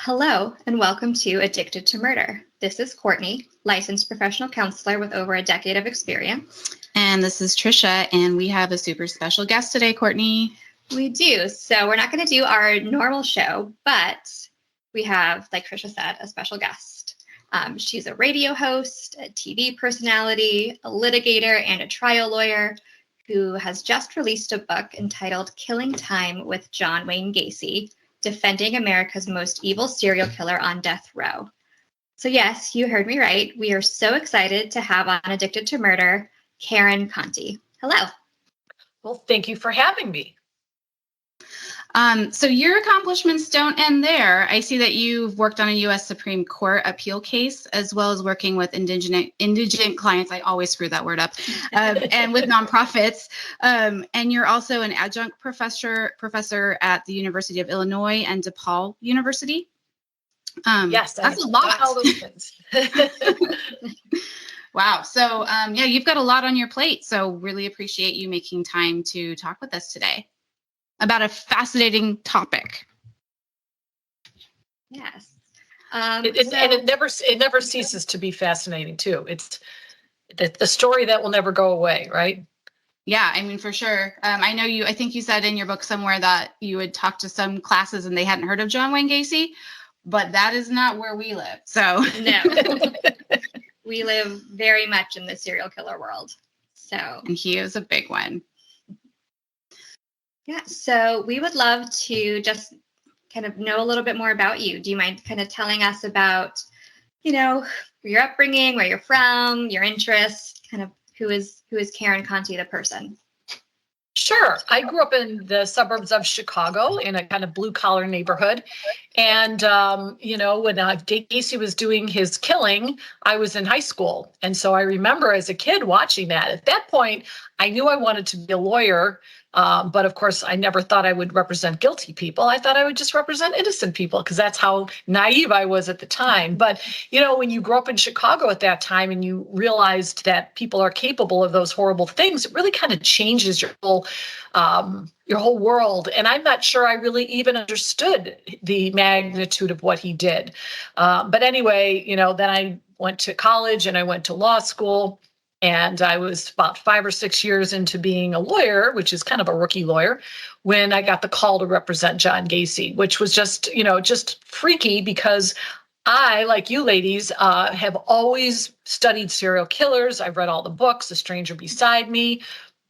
Hello, and welcome to Addicted to Murder. This is Courtney, licensed professional counselor with over a decade of experience. And this is Trisha, and we have a super special guest today, Courtney. We do. So we're not going to do our normal show, but we have, like Trisha said, a special guest. She's a radio host, a TV personality, a litigator, and a trial lawyer who has just released a book entitled Killing Time with John Wayne Gacy, Defending America's Most Evil Serial Killer on Death Row. So yes, you heard me right. We are so excited to have on Addicted to Murder, Karen Conti. Hello. Well, thank you for having me. So your accomplishments don't end there. I see that you've worked on a U.S. Supreme Court appeal case, as well as working with indigent clients. I always screw that word up. And with nonprofits. And you're also an adjunct professor at the University of Illinois and DePaul University. Yes, that's a lot. All those things. Wow. So yeah, you've got a lot on your plate. So really appreciate you making time to talk with us today about a fascinating topic. Yes. And it never ceases to be fascinating too. It's the story that will never go away, right? Yeah, I mean, for sure. I think you said in your book somewhere that you had talked to some classes and they hadn't heard of John Wayne Gacy, but that is not where we live. So no, we live very much in the serial killer world. So, and he is a big one. Yeah, so we would love to just kind of know a little bit more about you. Do you mind kind of telling us about, your upbringing, where you're from, your interests, kind of who is Karen Conti, the person? Sure. I grew up in the suburbs of Chicago in a kind of blue collar neighborhood. And, when Gacy was doing his killing, I was in high school. And so I remember as a kid watching that. At that point, I knew I wanted to be a lawyer. But of course, I never thought I would represent guilty people. I thought I would just represent innocent people because that's how naive I was at the time. But, when you grow up in Chicago at that time and you realized that people are capable of those horrible things, it really kind of changes your whole world. And I'm not sure I really even understood the magnitude of what he did. But anyway, then I went to college and I went to law school. And I was about 5 or 6 years into being a lawyer, which is kind of a rookie lawyer, when I got the call to represent John Gacy, which was just freaky because I, like you ladies, have always studied serial killers. I've read all the books, The Stranger Beside Me,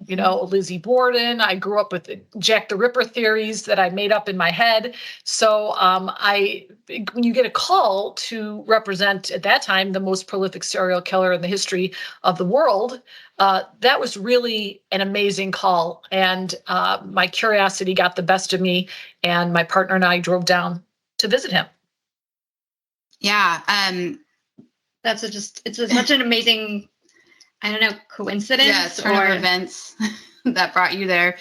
Lizzie Borden. I grew up with Jack the Ripper theories that I made up in my head. So when you get a call to represent, at that time, the most prolific serial killer in the history of the world, that was really an amazing call. And my curiosity got the best of me. And my partner and I drove down to visit him. Yeah. It's such an amazing, coincidence. Yeah, turn of events that brought you there.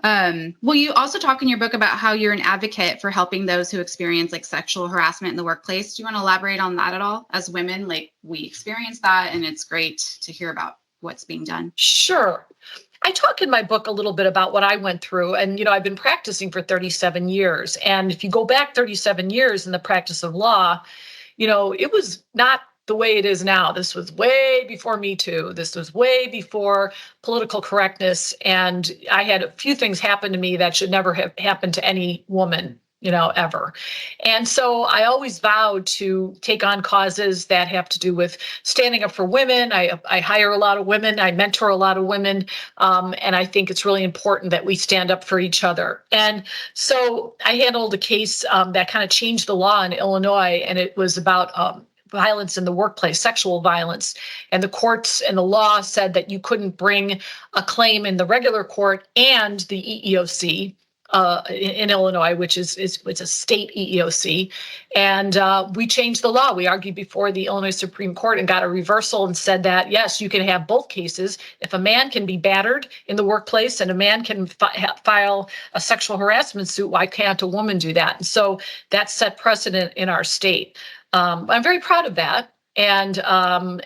Well, you also talk in your book about how you're an advocate for helping those who experience sexual harassment in the workplace. Do you want to elaborate on that at all? As women, we experience that, and it's great to hear about what's being done. Sure. I talk in my book a little bit about what I went through. And, I've been practicing for 37 years. And if you go back 37 years in the practice of law, it was not the way it is now. This was way before Me Too. This was way before political correctness. And I had a few things happen to me that should never have happened to any woman, ever. And so I always vowed to take on causes that have to do with standing up for women. I hire a lot of women. I mentor a lot of women. And I think it's really important that we stand up for each other. And so I handled a case that kind of changed the law in Illinois. And it was about violence in the workplace, sexual violence. And the courts and the law said that you couldn't bring a claim in the regular court and the EEOC in Illinois, which is it's a state EEOC. And we changed the law. We argued before the Illinois Supreme Court and got a reversal and said that, yes, you can have both cases. If a man can be battered in the workplace and a man can file a sexual harassment suit, why can't a woman do that? And so that set precedent in our state. I'm very proud of that. And I'm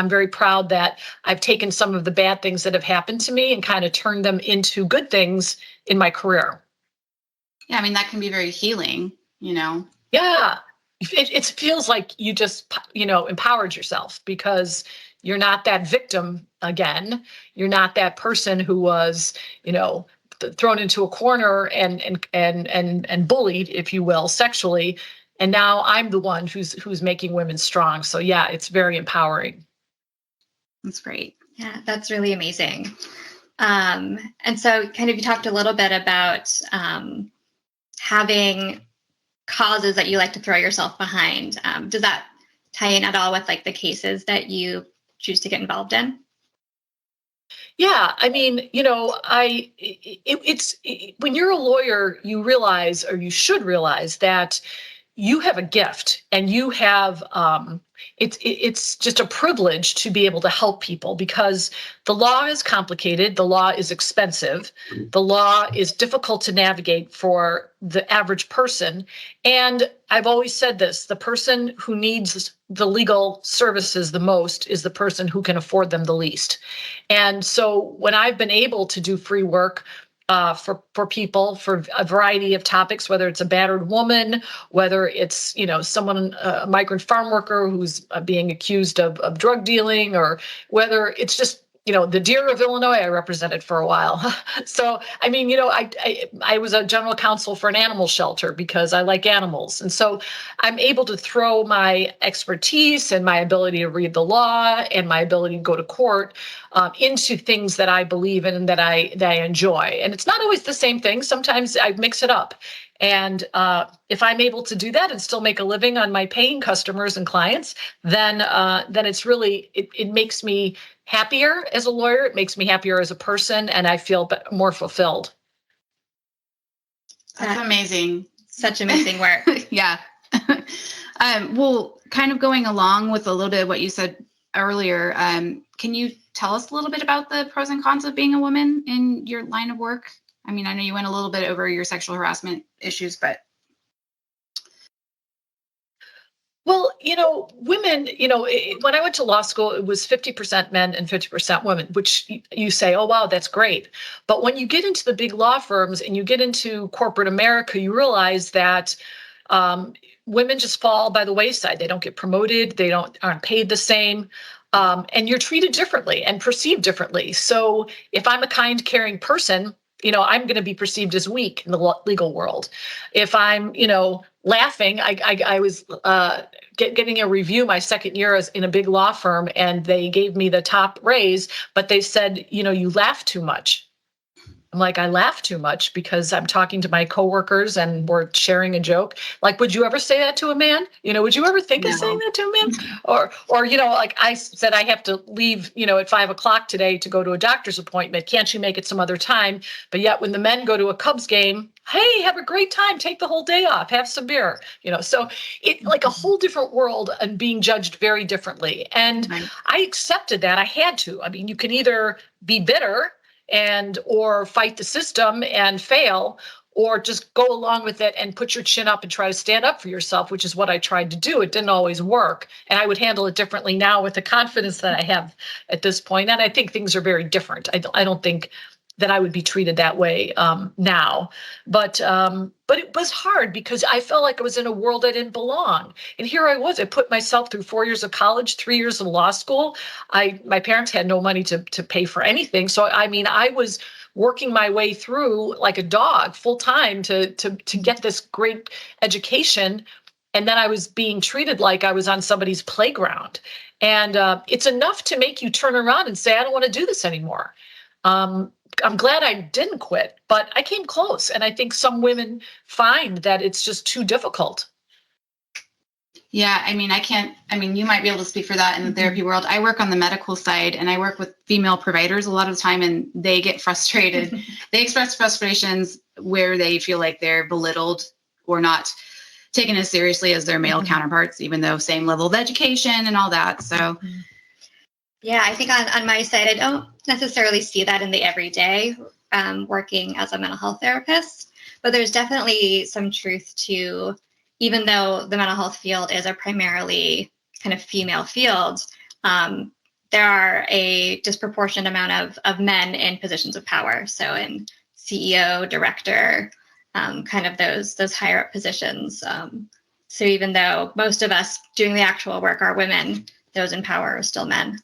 very proud that I've taken some of the bad things that have happened to me and kind of turned them into good things in my career. Yeah, I mean, that can be very healing. Yeah. It feels like you just, empowered yourself because you're not that victim again. You're not that person who was, thrown into a corner and bullied, if you will, sexually. And now I'm the one who's making women strong. So yeah, it's very empowering. That's great. Yeah, that's really amazing. And so kind of you talked a little bit about having causes that you like to throw yourself behind. Does that tie in at all with like the cases that you choose to get involved in? Yeah, I mean, when you're a lawyer, you realize, or you should realize, that you have a gift, and you have it's just a privilege to be able to help people, because the law is complicated, the law is expensive, the law is difficult to navigate for the average person. And I've always said this: the person who needs the legal services the most is the person who can afford them the least. And so when I've been able to do free work for people for a variety of topics, whether it's a battered woman, whether it's someone, a migrant farm worker who's being accused of drug dealing, or whether it's just the deer of Illinois I represented for a while. So I mean, I was a general counsel for an animal shelter because I like animals, and so I'm able to throw my expertise and my ability to read the law and my ability to go to court into things that I believe in and that I enjoy. And it's not always the same thing. Sometimes I mix it up. And if I'm able to do that and still make a living on my paying customers and clients, then it's really, it makes me happier as a lawyer. It makes me happier as a person, and I feel more fulfilled. That's amazing. Such amazing work. Yeah. Well, kind of going along with a little bit of what you said earlier, can you tell us a little bit about the pros and cons of being a woman in your line of work? I mean, I know you went a little bit over your sexual harassment issues, but. Well, women, when I went to law school, it was 50% men and 50% women, which you say, oh, wow, that's great. But when you get into the big law firms and you get into corporate America, you realize that women just fall by the wayside. They don't get promoted. They aren't paid the same. And you're treated differently and perceived differently. So if I'm a kind, caring person, I'm going to be perceived as weak in the legal world. If I'm, laughing, I was getting a review my second year as in a big law firm, and they gave me the top raise, but they said, you laugh too much. I'm like, I laugh too much because I'm talking to my coworkers and we're sharing a joke. Like, would you ever say that to a man? Would you ever think of saying that to a man? Or, like I said, I have to leave, at 5 o'clock today to go to a doctor's appointment. Can't you make it some other time? But yet when the men go to a Cubs game, hey, have a great time. Take the whole day off. Have some beer. So it like a whole different world and being judged very differently. And I accepted that. I had to. I mean, you can either be bitter or fight the system and fail, or just go along with it and put your chin up and try to stand up for yourself, which is what I tried to do. It didn't always work. And I would handle it differently now with the confidence that I have at this point. And I think things are very different. I don't think that I would be treated that way now. But it was hard because I felt like I was in a world I didn't belong. And here I was. I put myself through 4 years of college, 3 years of law school. My parents had no money to pay for anything. So, I mean, I was working my way through like a dog full time to get this great education. And then I was being treated like I was on somebody's playground. And it's enough to make you turn around and say, I don't want to do this anymore. I'm glad I didn't quit, but I came close. And I think some women find that it's just too difficult. Yeah, I mean, you might be able to speak for that in the therapy world. I work on the medical side, and I work with female providers a lot of the time, and they get frustrated. They express frustrations where they feel like they're belittled or not taken as seriously as their male counterparts, even though same level of education and all that. So yeah, I think on my side, I don't necessarily see that in the everyday working as a mental health therapist, but there's definitely some truth to, even though the mental health field is a primarily kind of female field, there are a disproportionate amount of men in positions of power. So in CEO, director, kind of those higher up positions. So even though most of us doing the actual work are women, those in power are still men.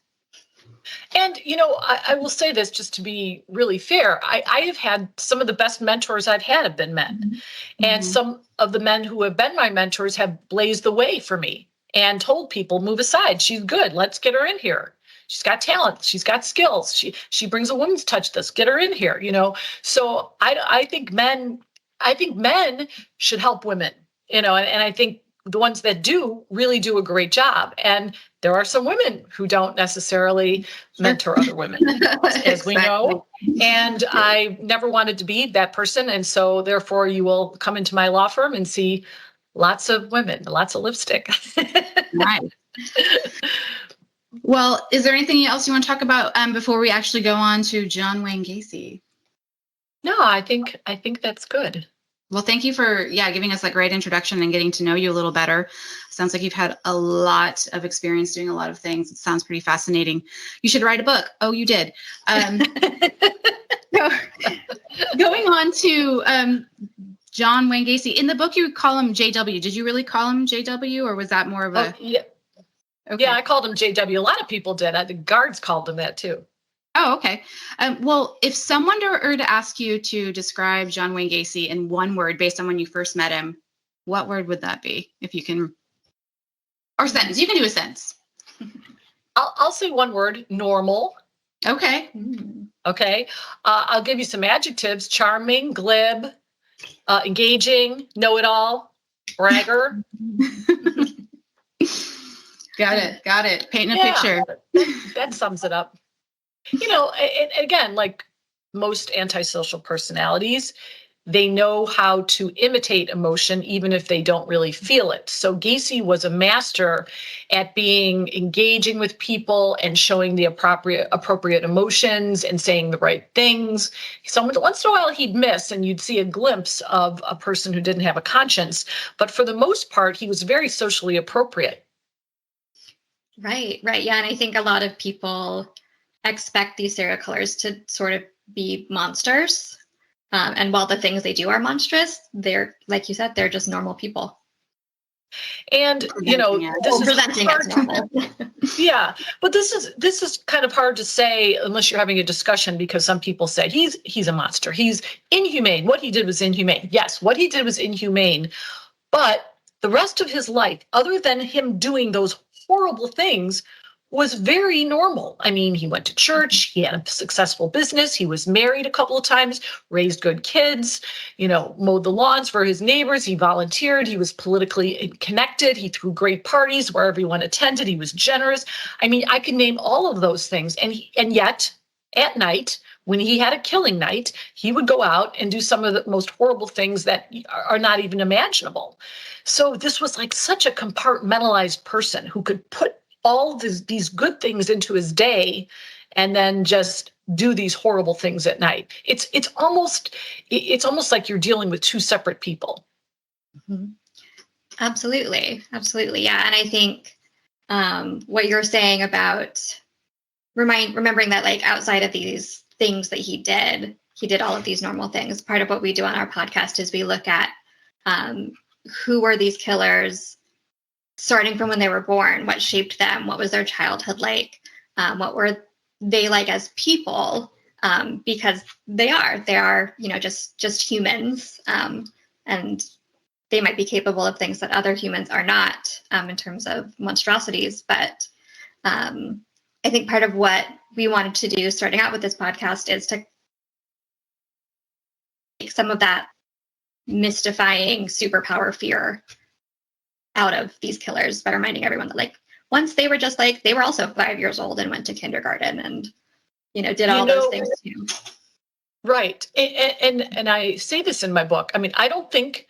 And, I will say this just to be really fair. I have had some of the best mentors I've had have been men. Mm-hmm. And some of the men who have been my mentors have blazed the way for me and told people, move aside. She's good. Let's get her in here. She's got talent. She's got skills. She brings a woman's touch to this. Get her in here, So I think men should help women, and I think the ones that do really do a great job. And there are some women who don't necessarily mentor other women, as we know. And I never wanted to be that person. And so therefore you will come into my law firm and see lots of women, lots of lipstick. Right. Well, is there anything else you want to talk about before we actually go on to John Wayne Gacy? No, I think that's good. Well, thank you for giving us that great introduction and getting to know you a little better. Sounds like you've had a lot of experience doing a lot of things. It sounds pretty fascinating. You should write a book. Oh, you did. So, going on to John Wayne Gacy. In the book, you call him JW. Did you really call him JW, or was that more of a? Yeah. Okay. Yeah, I called him JW. A lot of people did. The guards called him that too. Oh, okay. Well, if someone were to ask you to describe John Wayne Gacy in one word based on when you first met him, what word would that be? If you can, or sentence. You can do a sentence. I'll say one word: normal. Okay. Okay. I'll give you some adjectives: charming, glib, engaging, know-it-all, bragger. Got it. Painting a picture. That sums it up. And again, like most antisocial personalities, they know how to imitate emotion, even if they don't really feel it. So Gacy was a master at being engaging with people and showing the appropriate emotions and saying the right things. Once in a while he'd miss and you'd see a glimpse of a person who didn't have a conscience. But for the most part, he was very socially appropriate. Right. Yeah. And I think a lot of people expect these serial killers to sort of be monsters. And while the things they do are monstrous, they're, like you said, they're just normal people. And, this is presenting as normal. Yeah. But this is kind of hard to say unless you're having a discussion, because some people say he's a monster. He's inhumane. What he did was inhumane. Yes, what he did was inhumane. But the rest of his life, other than him doing those horrible things, was very normal. I mean, he went to church, he had a successful business, he was married a couple of times, raised good kids, mowed the lawns for his neighbors, he volunteered, he was politically connected, he threw great parties where everyone attended, he was generous. I mean, I could name all of those things. And yet, at night, when he had a killing night, he would go out and do some of the most horrible things that are not even imaginable. So this was like such a compartmentalized person who could put all these good things into his day and then just do these horrible things at night. It's almost like you're dealing with two separate people. Mm-hmm. Absolutely. Yeah. And I think what you're saying about remembering that, like, outside of these things that he did all of these normal things. Part of what we do on our podcast is we look at who were these killers, starting from when they were born, what shaped them, what was their childhood like, what were they like as people, because they are, just humans, and they might be capable of things that other humans are not, in terms of monstrosities. But I think part of what we wanted to do starting out with this podcast is to take some of that mystifying superpower fear out of these killers by reminding everyone that, like, once they were just like, they were also 5 years old and went to kindergarten and, did all those things too. Right. And I say this in my book. I mean, I don't think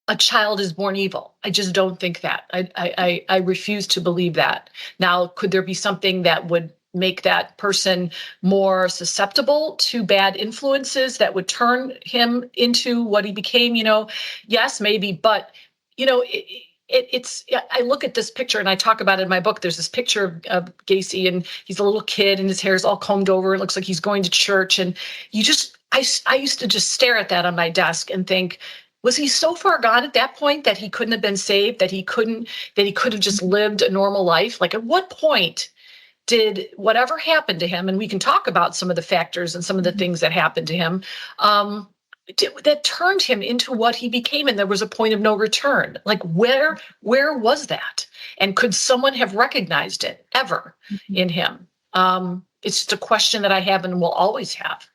a child is born evil. I just don't think that. I refuse to believe that. Now, could there be something that would make that person more susceptible to bad influences that would turn him into what he became? Yes, maybe. But, I look at this picture and I talk about it in my book. There's this picture of Gacy and he's a little kid and his hair's all combed over. It looks like he's going to church. And you just I used to just stare at that on my desk and think, was he so far gone at that point that he couldn't have been saved, that he could have just lived a normal life? Like, at what point did whatever happened to him, and we can talk about some of the factors and some of the things that happened to him, that turned him into what he became, and there was a point of no return. Like, where was that? And could someone have recognized it ever in him? It's just a question that I have and will always have.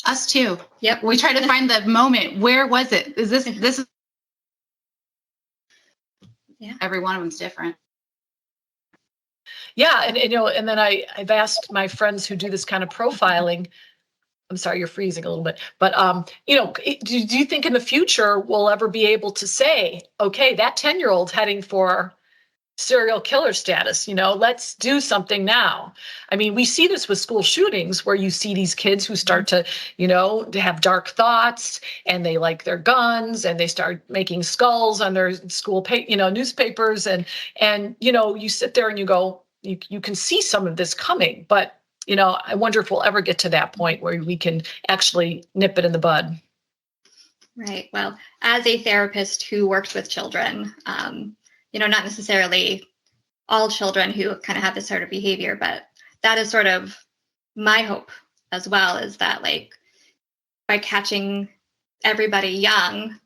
Us too. Yep. We try to find the moment. Where was it? Is this is Yeah. Every one of them's different. Yeah. And then I've asked my friends who do this kind of profiling. I'm sorry, you're freezing a little bit, but do you think in the future we'll ever be able to say, okay, that 10-year-old's heading for serial killer status, let's do something now? I mean, we see this with school shootings where you see these kids who start to have dark thoughts, and they like their guns, and they start making skulls on their school newspapers, and you sit there and you go, you can see some of this coming, but I wonder if we'll ever get to that point where we can actually nip it in the bud. Right. Well, as a therapist who works with children, not necessarily all children who kind of have this sort of behavior, but that is sort of my hope as well, is that like by catching everybody young,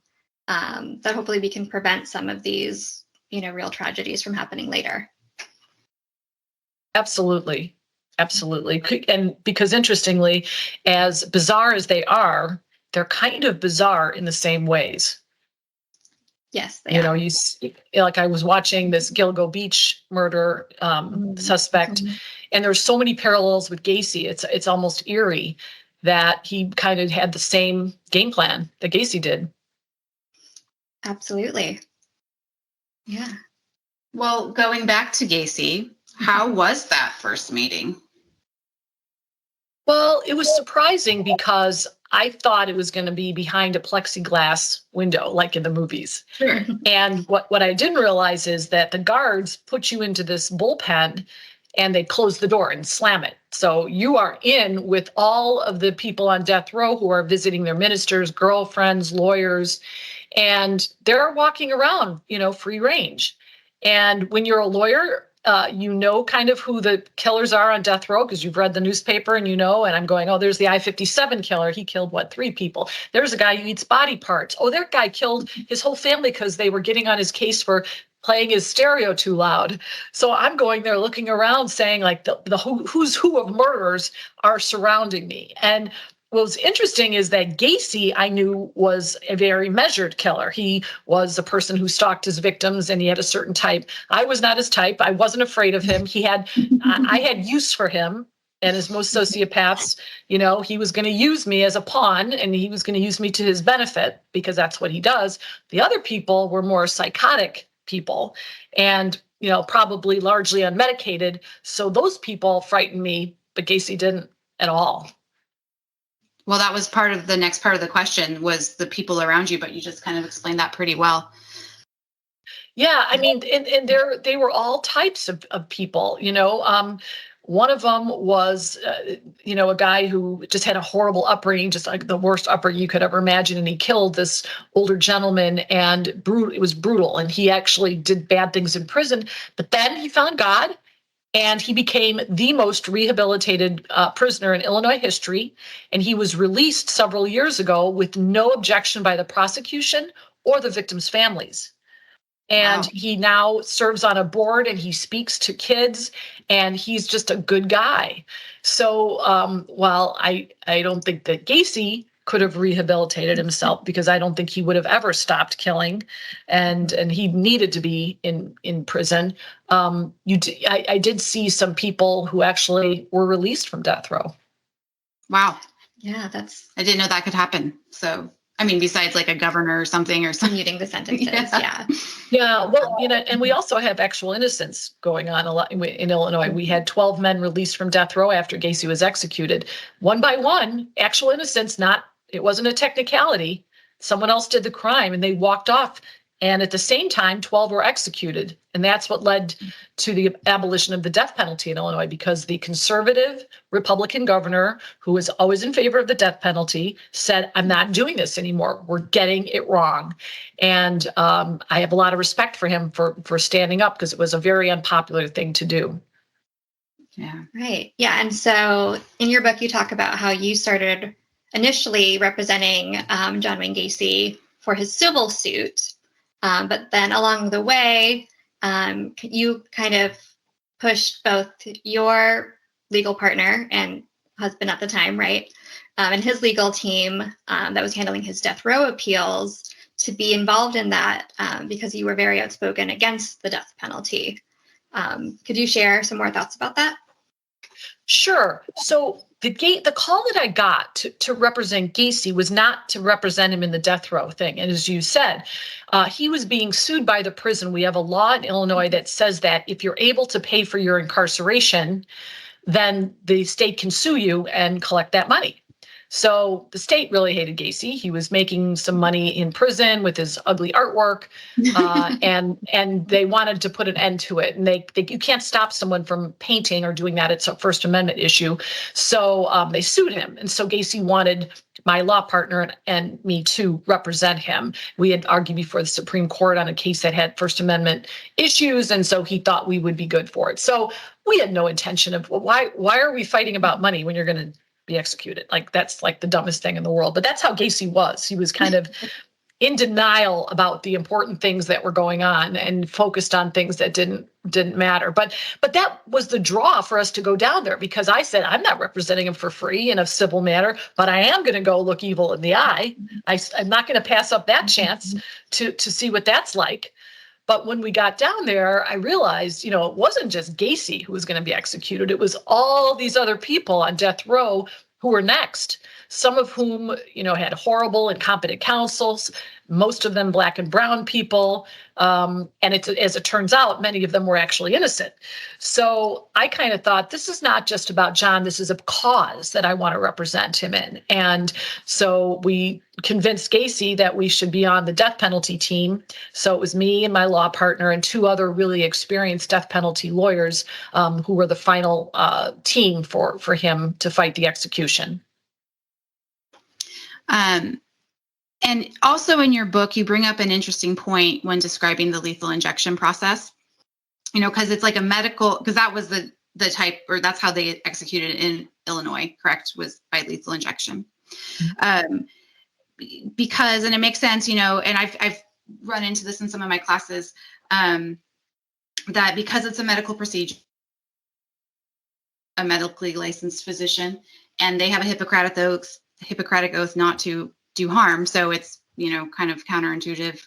that hopefully we can prevent some of these, real tragedies from happening later. Absolutely. Absolutely. And because interestingly, as bizarre as they are, they're kind of bizarre in the same ways. Yes, they are. Like I was watching this Gilgo Beach murder suspect, and there's so many parallels with Gacy. It's almost eerie that he kind of had the same game plan that Gacy did. Absolutely. Yeah. Well, going back to Gacy, how was that first meeting? Well, it was surprising because I thought it was going to be behind a plexiglass window, like in the movies. Sure. And what I didn't realize is that the guards put you into this bullpen and they close the door and slam it. So you are in with all of the people on death row who are visiting their ministers, girlfriends, lawyers, and they're walking around, free range. And when you're a lawyer, kind of who the killers are on death row because you've read the newspaper and and I'm going, oh, there's the I-57 killer. He killed 3 people. There's a guy who eats body parts. Oh, that guy killed his whole family because they were getting on his case for playing his stereo too loud. So I'm going there looking around saying like the who's who of murderers are surrounding me. And what was interesting is that Gacy, I knew, was a very measured killer. He was a person who stalked his victims, and he had a certain type. I was not his type. I wasn't afraid of him. I had use for him. And as most sociopaths, he was going to use me as a pawn, and he was going to use me to his benefit because that's what he does. The other people were more psychotic people and, probably largely unmedicated. So those people frightened me, but Gacy didn't at all. Well, that was part of the next part of the question was the people around you, but you just kind of explained that pretty well. Yeah, I mean, and they were all types of people, One of them was, a guy who just had a horrible upbringing, just like the worst upbringing you could ever imagine. And he killed this older gentleman, and it was brutal. And he actually did bad things in prison. But then he found God, and he became the most rehabilitated prisoner in Illinois history. And he was released several years ago with no objection by the prosecution or the victims' families. And Wow. He now serves on a board, and he speaks to kids, and he's just a good guy. So while I don't think that Gacy could have rehabilitated himself, because I don't think he would have ever stopped killing, and he needed to be in prison. I did see some people who actually were released from death row. Wow. Yeah, I didn't know that could happen. So, I mean, besides like a governor or something commuting the sentences. Yeah. Yeah. Well, and we also have actual innocence going on a lot in Illinois. We had 12 men released from death row after Gacy was executed. One by one, actual innocence, it wasn't a technicality. Someone else did the crime and they walked off And at the same time, 12 were executed. And that's what led to the abolition of the death penalty in Illinois, because the conservative Republican governor, who was always in favor of the death penalty, said, I'm not doing this anymore. We're getting it wrong. And I have a lot of respect for him for standing up, because it was a very unpopular thing to do. Yeah. Right. Yeah. And so in your book, you talk about how you started initially representing John Wayne Gacy for his civil suit. But then along the way, you kind of pushed both your legal partner and husband at the time, right, and his legal team that was handling his death row appeals to be involved in that because you were very outspoken against the death penalty. Could you share some more thoughts about that? Sure. So the call that I got to represent Gacy was not to represent him in the death row thing. And as you said, he was being sued by the prison. We have a law in Illinois that says that if you're able to pay for your incarceration, then the state can sue you and collect that money. So the state really hated Gacy. He was making some money in prison with his ugly artwork, and they wanted to put an end to it. And you can't stop someone from painting or doing that. It's a First Amendment issue. So they sued him. And so Gacy wanted my law partner and me to represent him. We had argued before the Supreme Court on a case that had First Amendment issues, and so he thought we would be good for it. So we had no intention of, well, why are we fighting about money when you're going to be executed? Like, that's like the dumbest thing in the world. But that's how Gacy was. He was kind of in denial about the important things that were going on and focused on things that didn't matter. But that was the draw for us to go down there, because I said, I'm not representing him for free in a civil matter, but I am going to go look evil in the eye. I'm not going to pass up that chance to see what that's like. But when we got down there, I realized, it wasn't just Gacy who was going to be executed. It was all these other people on death row who were next, some of whom, had horrible, incompetent counsels, most of them Black and brown people. And as it turns out, many of them were actually innocent. So I kind of thought, this is not just about John. This is a cause that I want to represent him in. And so we convinced Gacy that we should be on the death penalty team. So it was me and my law partner and two other really experienced death penalty lawyers who were the final team for him to fight the execution. And also in your book, you bring up an interesting point when describing the lethal injection process, because it's like a medical, because that was the type, or that's how they executed in Illinois, correct, was by lethal injection. Because, and it makes sense, and I've run into this in some of my classes, that because it's a medical procedure, a medically licensed physician, and they have a Hippocratic oath not to do harm. So it's, kind of counterintuitive.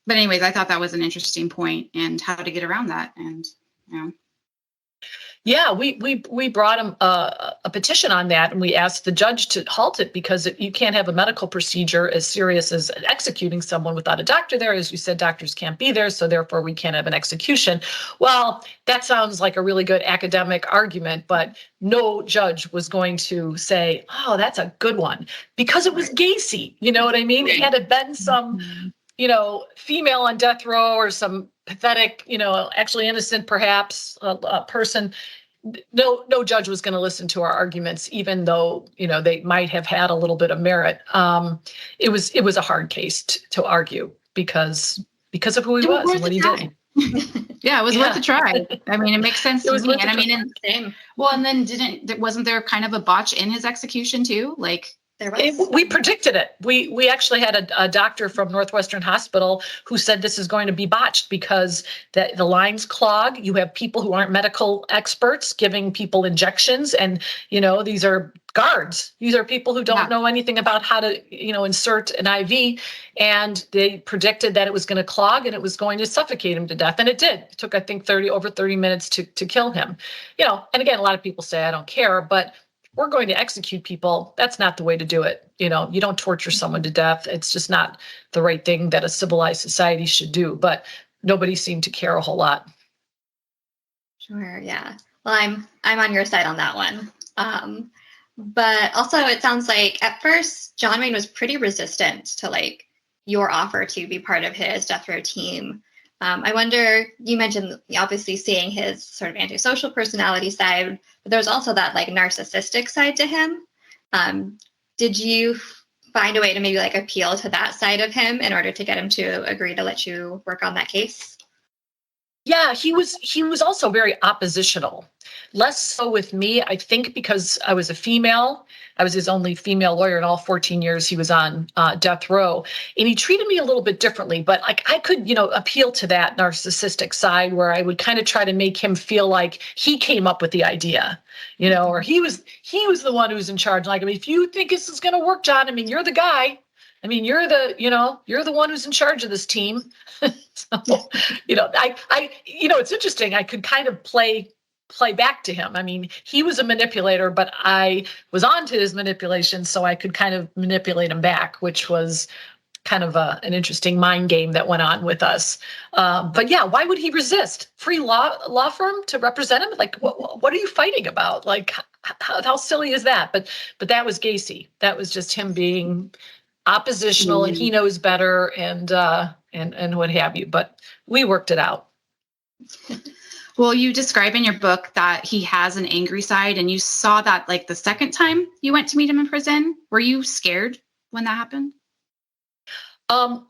But anyways, I thought that was an interesting point and how to get around that. And, Yeah, we brought him a petition on that, and we asked the judge to halt it, because you can't have a medical procedure as serious as executing someone without a doctor there. As you said, doctors can't be there, so therefore we can't have an execution. Well, that sounds like a really good academic argument, but no judge was going to say, oh, that's a good one, because it was Gacy. You know what I mean? It had to been some, female on death row or some pathetic, actually innocent, perhaps, a person. No judge was going to listen to our arguments, even though, they might have had a little bit of merit. It was a hard case to argue because of who he was and what he did. Yeah, it was worth a try. I mean, it makes sense to me. And same. Well, and then wasn't there kind of a botch in his execution too? Like, we predicted it. We actually had a doctor from Northwestern Hospital who said this is going to be botched because the lines clog. You have people who aren't medical experts giving people injections, and these are guards. These are people who don't know anything about how to insert an IV, and they predicted that it was going to clog and it was going to suffocate him to death, and it did. It took, I think, over 30 minutes to kill him. And again, a lot of people say I don't care, but we're going to execute people. That's not the way to do it. You don't torture someone to death. It's just not the right thing that a civilized society should do. But nobody seemed to care a whole lot. Sure. Yeah. Well, I'm on your side on that one. But also, it sounds like at first John Wayne was pretty resistant to your offer to be part of his death row team. I wonder, you mentioned obviously seeing his sort of antisocial personality side, but there's also that like narcissistic side to him. Did you find a way to maybe like appeal to that side of him in order to get him to agree to let you work on that case? Yeah, he was also very oppositional. Less so with me, I think, because I was a female. I was his only female lawyer in all 14 years he was on death row, and he treated me a little bit differently. But like I could, appeal to that narcissistic side where I would kind of try to make him feel like he came up with the idea, or he was the one who was in charge. Like, I mean, if you think this is going to work, John, I mean, you're the guy. I mean, you're the one who's in charge of this team. So, it's interesting. I could kind of play back to him. I mean, he was a manipulator, but I was onto his manipulation, so I could kind of manipulate him back, which was kind of an interesting mind game that went on with us. But yeah, why would he resist? Free law firm to represent him? Like, what are you fighting about? Like, how silly is that? But that was Gacy. That was just him being oppositional, and he knows better, and what have you. But we worked it out. Well, you describe in your book that he has an angry side, and you saw that like the second time you went to meet him in prison. Were you scared when that happened? No,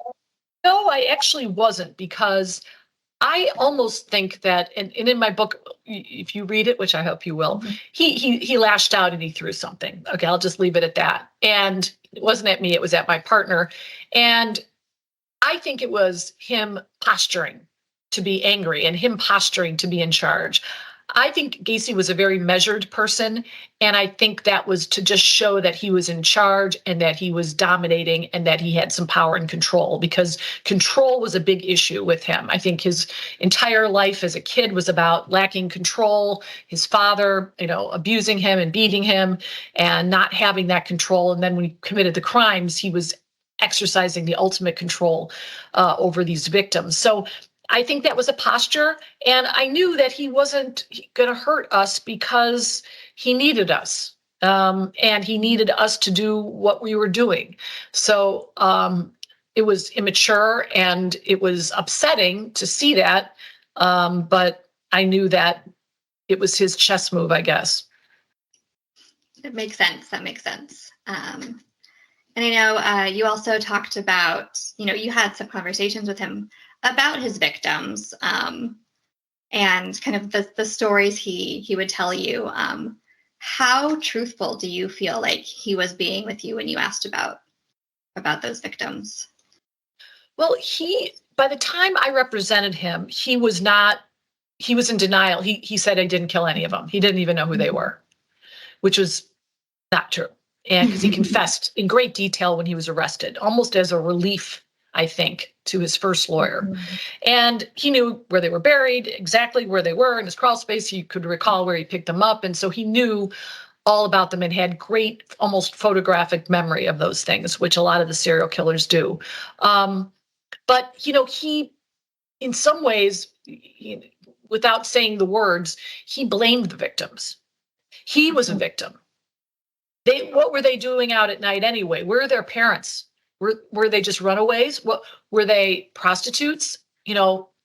I actually wasn't, because I almost think that, and in my book, if you read it, which I hope you will, he lashed out and he threw something. Okay, I'll just leave it at that. And it wasn't at me, it was at my partner. And I think it was him posturing to be angry and him posturing to be in charge. I think Gacy was a very measured person, and I think that was to just show that he was in charge and that he was dominating and that he had some power and control, because control was a big issue with him. I think his entire life as a kid was about lacking control, his father, abusing him and beating him and not having that control. And then when he committed the crimes, he was exercising the ultimate control over these victims. So I think that was a posture, and I knew that he wasn't going to hurt us because he needed us, and he needed us to do what we were doing. So it was immature and it was upsetting to see that, but I knew that it was his chess move, I guess. That makes sense. And I know you also talked about, you had some conversations with him about his victims, and kind of the stories he would tell you. How truthful do you feel like he was being with you when you asked about those victims? Well, by the time I represented him, he was in denial. He said I didn't kill any of them. He didn't even know who they were, which was not true. And because he confessed in great detail when he was arrested, almost as a relief, I think, to his first lawyer. And he knew where they were buried, exactly where they were in his crawl space. He could recall where he picked them up. And so he knew all about them and had great, almost photographic memory of those things, which a lot of the serial killers do. But, he, in some ways, without saying the words, he blamed the victims. He was a victim. What were they doing out at night anyway? Where are their parents? Were they just runaways? What were they, prostitutes?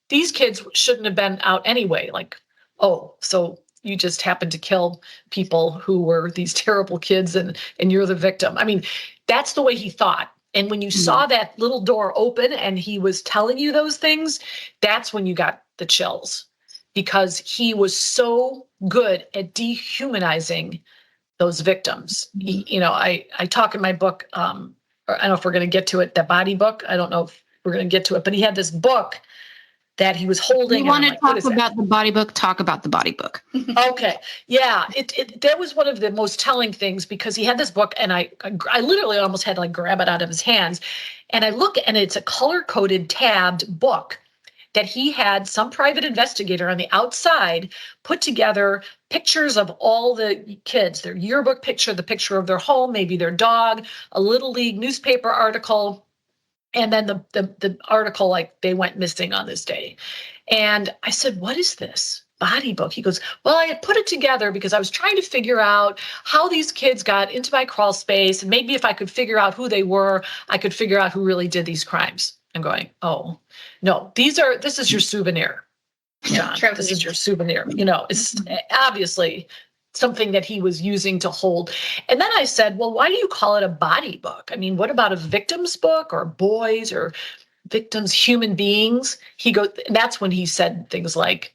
These kids shouldn't have been out anyway. Like, oh, so you just happened to kill people who were these terrible kids, and you're the victim. I mean, that's the way he thought. And when you saw that little door open and he was telling you those things, that's when you got the chills, because he was so good at dehumanizing those victims. I talk in my book, I don't know if we're going to get to it, the body book. I don't know if we're going to get to it, but he had this book that he was holding. You want to talk about the body book? Talk about the body book. Okay. Yeah. That was one of the most telling things, because he had this book, and I literally almost had to like grab it out of his hands. And I look, and it's a color-coded tabbed book that he had some private investigator on the outside put together pictures of all the kids, their yearbook picture, the picture of their home, maybe their dog, a Little League newspaper article, and then the article like they went missing on this day. And I said, what is this? body book? He goes, well, I had put it together because I was trying to figure out how these kids got into my crawl space. And maybe if I could figure out who they were, I could figure out who really did these crimes. I'm going, oh, no, this is your souvenir, John. This is your souvenir. It's obviously something that he was using to hold. And then I said, well, why do you call it a body book? I mean, what about a victim's book or boys or victims, human beings? He goes, and that's when he said things like,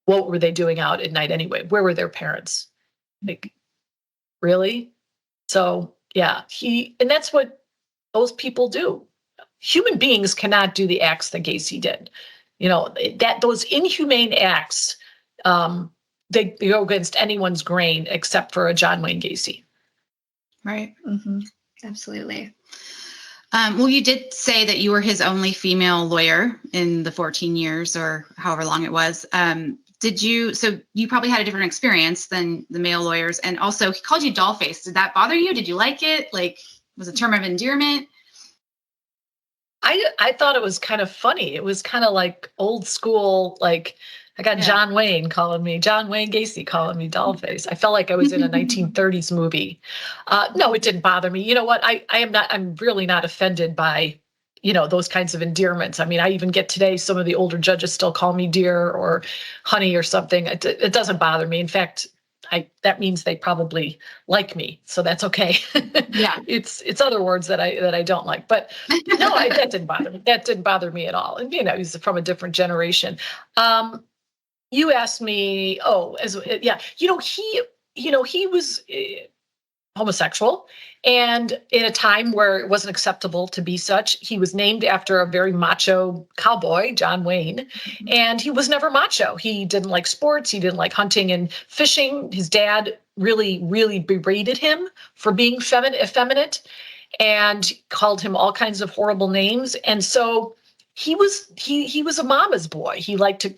what were they doing out at night anyway? Where were their parents? Like, really? So yeah, and that's what those people do. Human beings cannot do the acts that Gacy did. That those inhumane acts, they go against anyone's grain except for a John Wayne Gacy. Right. Mm-hmm. Absolutely. Well, you did say that you were his only female lawyer in the 14 years or however long it was. So you probably had a different experience than the male lawyers. And also he called you dollface. Did that bother you? Did you like it? Like, was it a term of endearment? I thought it was kind of funny. It was kind of like old school, like I got John Wayne Gacy calling me dollface. I felt like I was in a 1930s movie. No, it didn't bother me. You know what? I'm really not offended by, those kinds of endearments. I mean, I even get today, some of the older judges still call me dear or honey or something. It doesn't bother me. In fact, that means they probably like me, so that's okay. Yeah, it's other words that I don't like, but no, that didn't bother me. That didn't bother me at all. And he's from a different generation. You asked me, he was homosexual, and in a time where it wasn't acceptable to be such. He was named after a very macho cowboy, John Wayne, and he was never macho. He didn't like sports. He didn't like hunting and fishing. His dad really, really berated him for being effeminate and called him all kinds of horrible names. And so he was a mama's boy. He liked to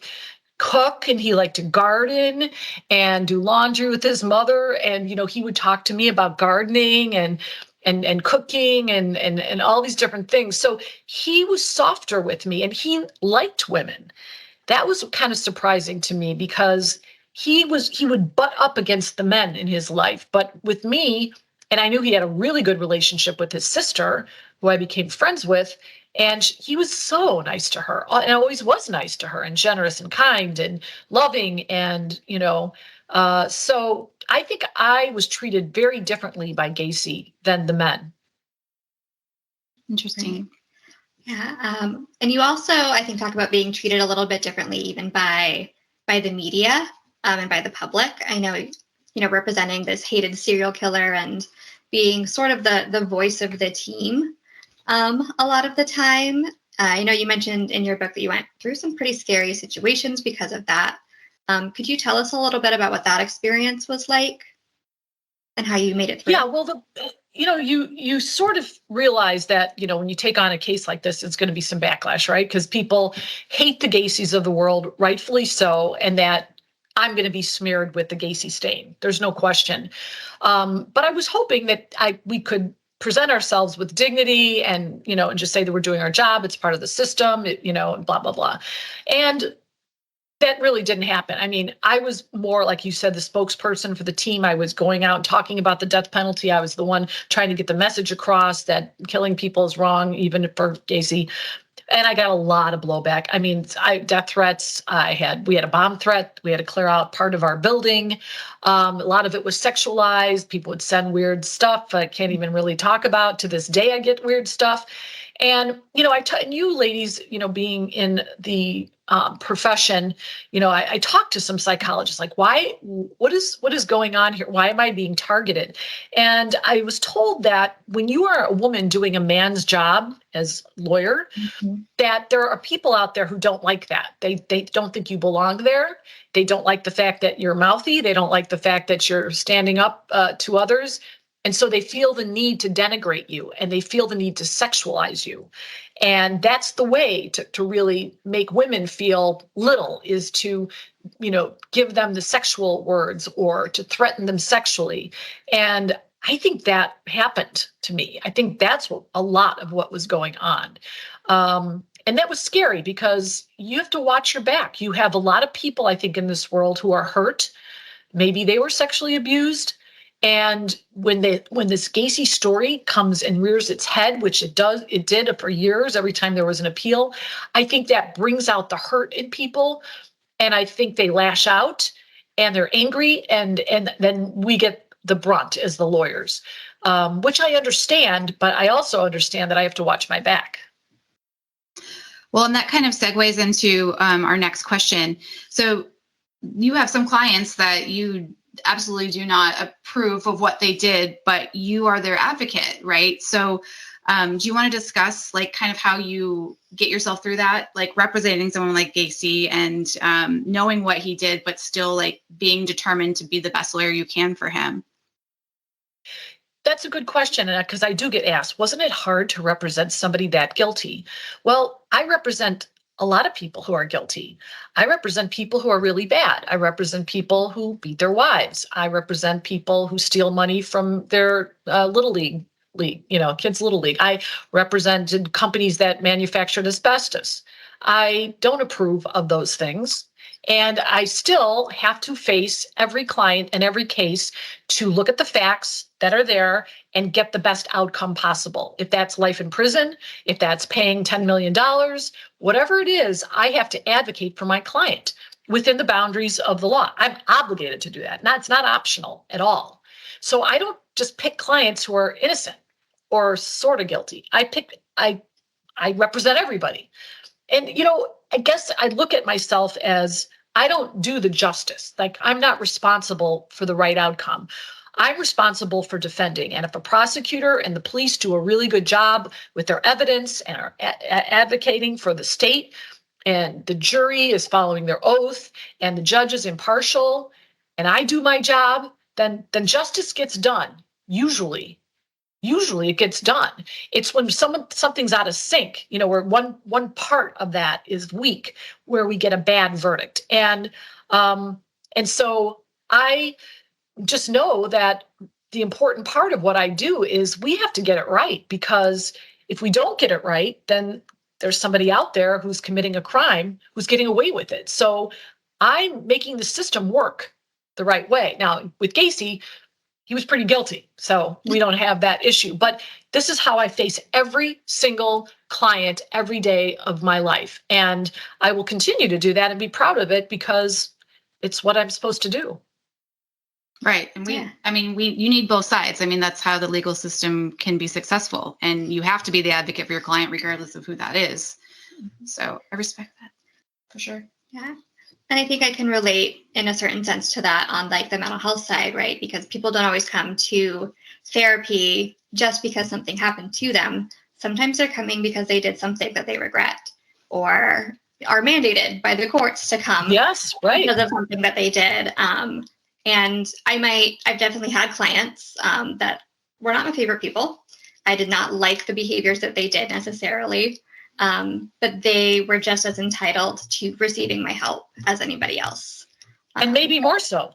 cook and he liked to garden and do laundry with his mother. And, he would talk to me about gardening and cooking and all these different things. So he was softer with me and he liked women. That was kind of surprising to me because he would butt up against the men in his life. But with me, and I knew he had a really good relationship with his sister, who I became friends with, and he was so nice to her and always was nice to her and generous and kind and loving. And, so I think I was treated very differently by Gacy than the men. Interesting. Yeah. And you also, I think, talk about being treated a little bit differently even by the media and by the public. I know, representing this hated serial killer and being sort of the voice of the team. A lot of the time, I know you mentioned in your book that you went through some pretty scary situations because of that. Could you tell us a little bit about what that experience was like and how you made it through? Yeah, well, you sort of realize that, when you take on a case like this, it's going to be some backlash, right? Because people hate the Gacys of the world, rightfully so, and that I'm going to be smeared with the Gacy stain. There's no question. But I was hoping that we could present ourselves with dignity and, and just say that we're doing our job. It's part of the system, and blah, blah, blah. And that really didn't happen. I mean, I was more, like you said, the spokesperson for the team. I was going out and talking about the death penalty. I was the one trying to get the message across that killing people is wrong, even for Gacy. And I got a lot of blowback. I mean, death threats. We had a bomb threat. We had to clear out part of our building. A lot of it was sexualized. People would send weird stuff I can't even really talk about. To this day, I get weird stuff. And, and you ladies, being in the profession, I talked to some psychologists, like, what is going on here? Why am I being targeted? And I was told that when you are a woman doing a man's job as lawyer, that there are people out there who don't like that. They don't think you belong there. They don't like the fact that you're mouthy. They don't like the fact that you're standing up to others. And so they feel the need to denigrate you and they feel the need to sexualize you. And that's the way to really make women feel little, is to, give them the sexual words or to threaten them sexually. And I think that happened to me. I think that's a lot of what was going on. And that was scary because you have to watch your back. You have a lot of people, I think, in this world who are hurt. Maybe they were sexually abused. And when this Gacy story comes and rears its head, which it did for years, every time there was an appeal, I think that brings out the hurt in people. And I think they lash out and they're angry. And then we get the brunt as the lawyers, which I understand, but I also understand that I have to watch my back. Well, and that kind of segues into our next question. So you have some clients that you absolutely do not approve of what they did, but you are their advocate, right? So do you want to discuss like kind of how you get yourself through that, like representing someone like Gacy and knowing what he did, but still like being determined to be the best lawyer you can for him? That's a good question, because I do get asked, wasn't it hard to represent somebody that guilty? Well, I represent a lot of people who are guilty. I represent people who are really bad. I represent people who beat their wives. I represent people who steal money from their little league, kids' little league. I represented companies that manufactured asbestos. I don't approve of those things. And I still have to face every client and every case to look at the facts that are there and get the best outcome possible. If that's life in prison, if that's paying $10 million, whatever it is, I have to advocate for my client within the boundaries of the law. I'm obligated to do that. It's not optional at all. So I don't just pick clients who are innocent or sort of guilty. I represent everybody. And, I guess I look at myself as I don't do the justice. Like, I'm not responsible for the right outcome. I'm responsible for defending. And if a prosecutor and the police do a really good job with their evidence and are advocating for the state, and the jury is following their oath, and the judge is impartial, and I do my job, then justice gets done. Usually it gets done. It's when something's out of sync, where one part of that is weak, where we get a bad verdict. And so I just know that the important part of what I do is we have to get it right, because if we don't get it right, then there's somebody out there who's committing a crime who's getting away with it. So I'm making the system work the right way. Now, with Gacy, he was pretty guilty, so we don't have that issue. But this is how I face every single client every day of my life. And I will continue to do that and be proud of it, because it's what I'm supposed to do. Right. And you need both sides. I mean, that's how the legal system can be successful. And you have to be the advocate for your client, regardless of who that is. So I respect that for sure. Yeah. And I think I can relate in a certain sense to that on like the mental health side, right? Because people don't always come to therapy just because something happened to them. Sometimes they're coming because they did something that they regret or are mandated by the courts to come. Yes, right. Because of something that they did. And I've definitely had clients that were not my favorite people. I did not like the behaviors that they did necessarily. But they were just as entitled to receiving my help as anybody else. And maybe more so.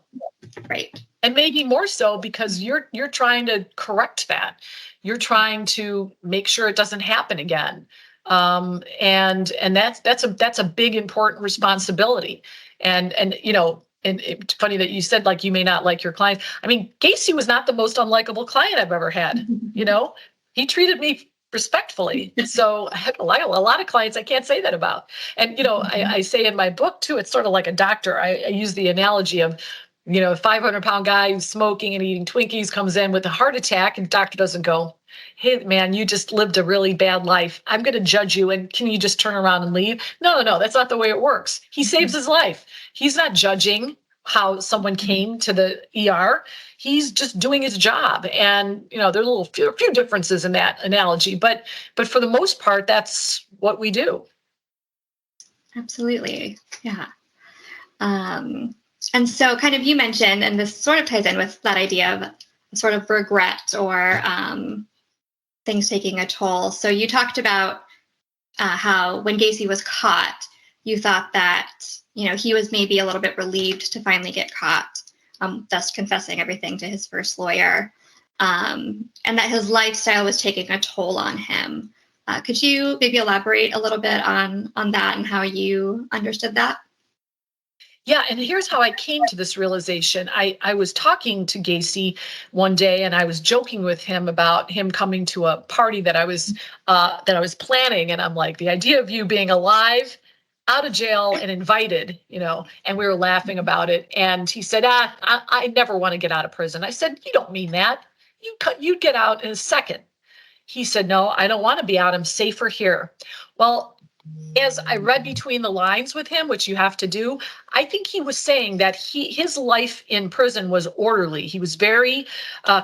Right. And maybe more so because you're trying to correct that. You're trying to make sure it doesn't happen again. And that's a big, important responsibility. And it's funny that you said, like, you may not like your clients. I mean, Gacy was not the most unlikable client I've ever had. He treated me respectly. So I had a lot of clients I can't say that about. And, I say in my book too, it's sort of like a doctor. I use the analogy of, a 500-pound guy who's smoking and eating Twinkies comes in with a heart attack, and the doctor doesn't go, "Hey man, you just lived a really bad life. I'm going to judge you. And can you just turn around and leave?" No, that's not the way it works. He saves his life. He's not judging how someone came to the ER. He's just doing his job. And, there's a few differences in that analogy, but for the most part, that's what we do. Absolutely. Yeah. And so kind of you mentioned, and this sort of ties in with that idea of sort of regret or things taking a toll. So you talked about how when Gacy was caught, you thought that, he was maybe a little bit relieved to finally get caught, thus confessing everything to his first lawyer, and that his lifestyle was taking a toll on him. Could you maybe elaborate a little bit on that and how you understood that? Yeah, and here's how I came to this realization. I was talking to Gacy one day, and I was joking with him about him coming to a party that I was planning, and I'm like, the idea of you being alive, out of jail, and invited, and we were laughing about it. And he said, I never want to get out of prison. I said, you don't mean that. You'd get out in a second. He said, no, I don't want to be out. I'm safer here. Well, as I read between the lines with him, which you have to do, I think he was saying that his life in prison was orderly. He was very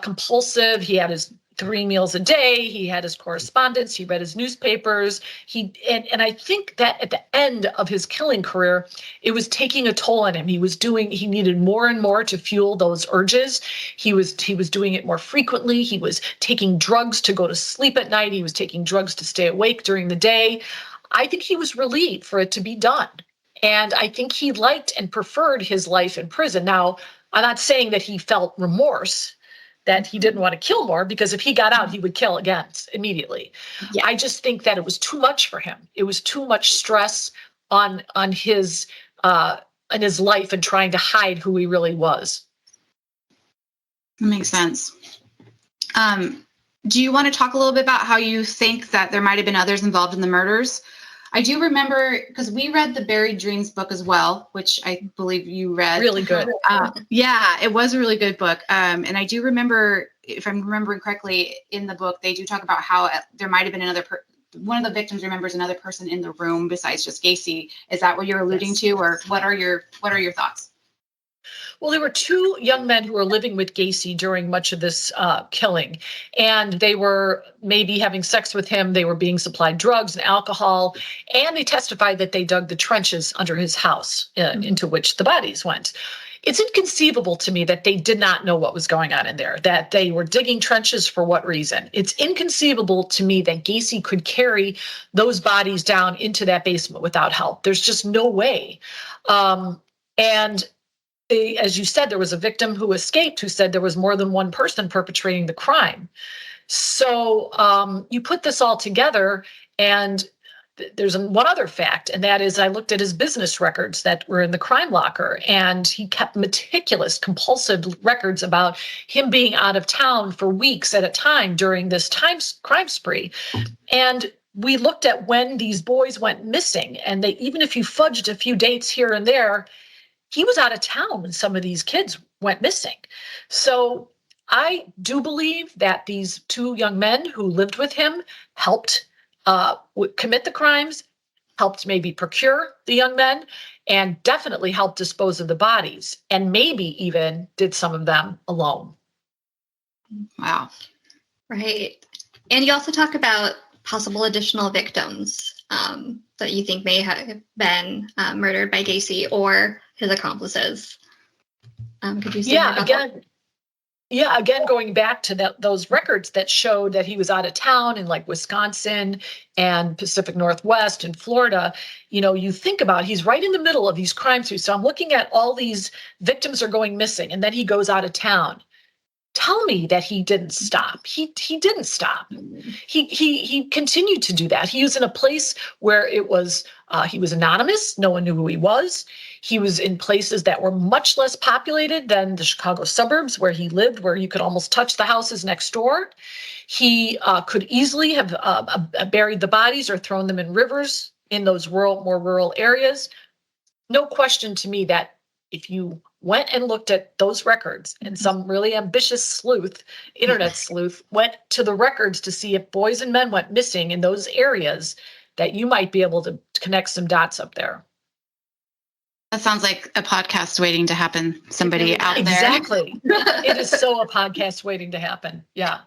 compulsive. He had his 3 meals a day. He had his correspondence. He read his newspapers. And I think that at the end of his killing career, it was taking a toll on him. He needed more and more to fuel those urges. He was doing it more frequently. He was taking drugs to go to sleep at night. He was taking drugs to stay awake during the day. I think he was relieved for it to be done. And I think he liked and preferred his life in prison. Now, I'm not saying that he felt remorse, that he didn't want to kill more, because if he got out, he would kill again immediately. Yeah. I just think that it was too much for him. It was too much stress on his life and trying to hide who he really was. That makes sense. Do you want to talk a little bit about how you think that there might have been others involved in the murders? I do remember, because we read the Buried Dreams book as well, which I believe you read. Really good. Yeah, it was a really good book. And I do remember, if I'm remembering correctly, in the book, they do talk about how there might have been one of the victims remembers another person in the room besides just Gacy. Is that what you're alluding to, or what are your thoughts? Well, there were 2 young men who were living with Gacy during much of this killing, and they were maybe having sex with him. They were being supplied drugs and alcohol, and they testified that they dug the trenches under his house into which the bodies went. It's inconceivable to me that they did not know what was going on in there, that they were digging trenches for what reason. It's inconceivable to me that Gacy could carry those bodies down into that basement without help. There's just no way. And as you said, there was a victim who escaped who said there was more than one person perpetrating the crime. So you put this all together, and there's one other fact, and that is I looked at his business records that were in the crime locker, and he kept meticulous, compulsive records about him being out of town for weeks at a time during this crime spree. And we looked at when these boys went missing, and even if you fudged a few dates here and there, he was out of town when some of these kids went missing. So I do believe that these 2 young men who lived with him helped commit the crimes, helped maybe procure the young men, and definitely helped dispose of the bodies, and maybe even did some of them alone. Wow. Right. And you also talk about possible additional victims that you think may have been murdered by Gacy or his accomplices. Could you say more about that? Yeah, again, going back to those records that showed that he was out of town in like Wisconsin and Pacific Northwest and Florida, you think about he's right in the middle of these crime scenes. So I'm looking at all these victims are going missing, and then he goes out of town. Tell me that he didn't stop. He didn't stop. He continued to do that. He was in a place where he was anonymous. No one knew who he was. He was in places that were much less populated than the Chicago suburbs where he lived, where you could almost touch the houses next door. He could easily have buried the bodies or thrown them in rivers in those more rural areas. No question to me that if you went and looked at those records, and some really ambitious internet sleuth, went to the records to see if boys and men went missing in those areas, that you might be able to connect some dots up there. That sounds like a podcast waiting to happen. Somebody out there. Exactly. It is so a podcast waiting to happen. Yeah.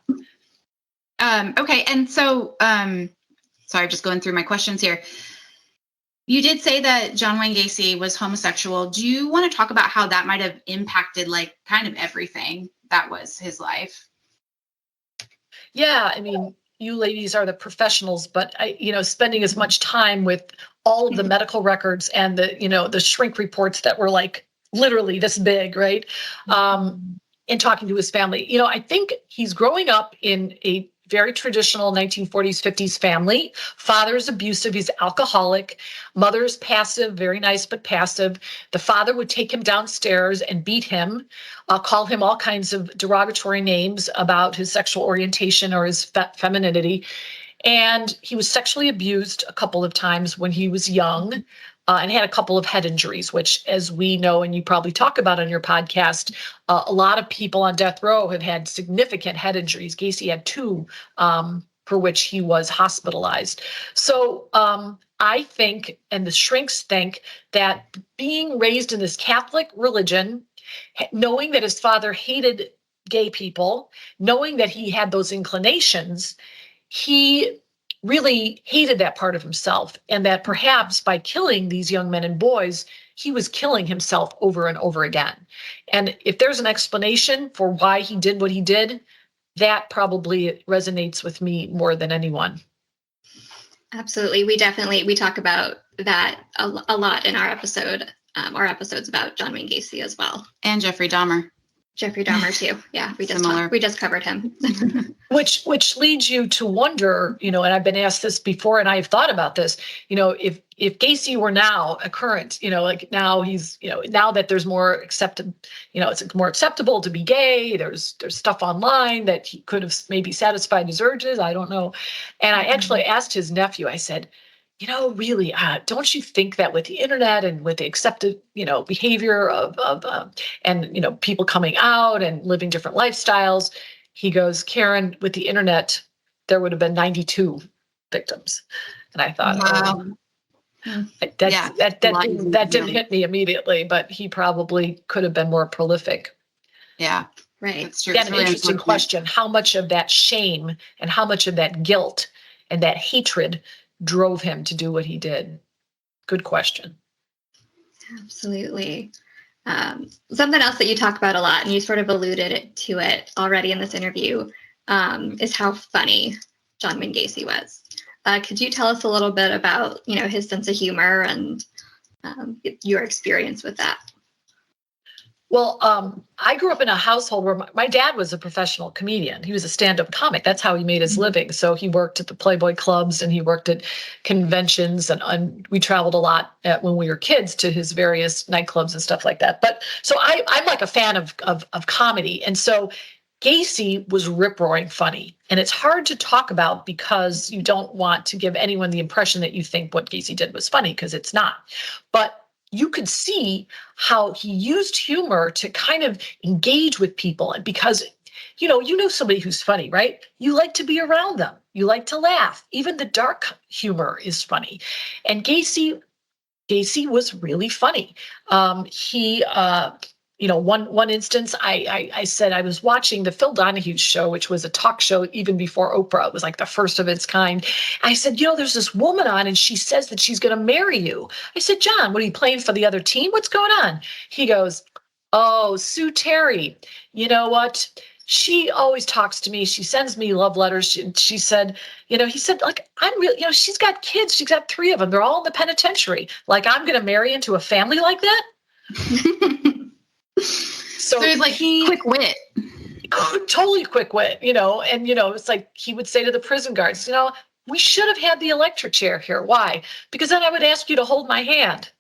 Okay. And so, sorry, just going through my questions here. You did say that John Wayne Gacy was homosexual. Do you want to talk about how that might have impacted kind of everything that was his life? Yeah, I mean, you ladies are the professionals, but spending as much time with all of the medical records and the shrink reports that were like literally this big, right? And talking to his family, I think he's growing up in a very traditional 1940s, 50s family. Father's abusive. He's alcoholic. Mother's passive, very nice, but passive. The father would take him downstairs and beat him, call him all kinds of derogatory names about his sexual orientation or his femininity. And he was sexually abused a couple of times when he was young, and had a couple of head injuries, which, as we know, and you probably talk about on your podcast, a lot of people on death row have had significant head injuries. Gacy had two, for which he was hospitalized. So I think, and the shrinks think, that being raised in this Catholic religion, knowing that his father hated gay people, knowing that he had those inclinations, he really hated that part of himself, and that perhaps by killing these young men and boys, he was killing himself over and over again. And if there's an explanation for why he did what he did, that probably resonates with me more than anyone. Absolutely. We talk about that a lot in our episodes about John Wayne Gacy as well. And Jeffrey Dahmer. Jeffrey Dahmer too. Yeah, we just covered him. Which leads you to wonder, and I've been asked this before, and I've thought about this, if Gacy were now a current, like now he's, now that there's more accepted, it's more acceptable to be gay. There's stuff online that he could have maybe satisfied his urges. I don't know. And I actually asked his nephew, I said, really, don't you think that with the internet and with the accepted, behavior of people coming out and living different lifestyles, he goes, Karen, with the internet, there would have been 92 victims. And I thought, wow. That didn't hit me immediately, but he probably could have been more prolific. Yeah, right. That's true. Again, an interesting question. How much of that shame and how much of that guilt and that hatred drove him to do what he did? Good question. Absolutely. Something else that you talk about a lot, and you sort of alluded to it already in this interview, is how funny John Wayne Gacy was. Could you tell us a little bit about, his sense of humor and your experience with that? Well, I grew up in a household where my dad was a professional comedian. He was a stand-up comic. That's how he made his living. So he worked at the Playboy clubs and he worked at conventions, and we traveled a lot when we were kids to his various nightclubs and stuff like that. But so I'm like a fan of comedy. And so Gacy was rip-roaring funny. And it's hard to talk about because you don't want to give anyone the impression that you think what Gacy did was funny, because it's not. But you could see how he used humor to kind of engage with people. And because, you know somebody who's funny, right? You like to be around them. You like to laugh. Even the dark humor is funny. And Gacy was really funny. One instance, I said I was watching the Phil Donahue show, which was a talk show even before Oprah. It was like the first of its kind. I said, there's this woman on and she says that she's going to marry you. I said, John, what are you playing for the other team? What's going on? He goes, oh, Sue Terry. You know what? She always talks to me. She sends me love letters. She said, he said, like, I'm really, she's got kids. She's got 3 of them. They're all in the penitentiary. Like, I'm going to marry into a family like that? So he's like quick wit. Totally quick wit, and, it's like he would say to the prison guards, we should have had the electric chair here. Why? Because then I would ask you to hold my hand.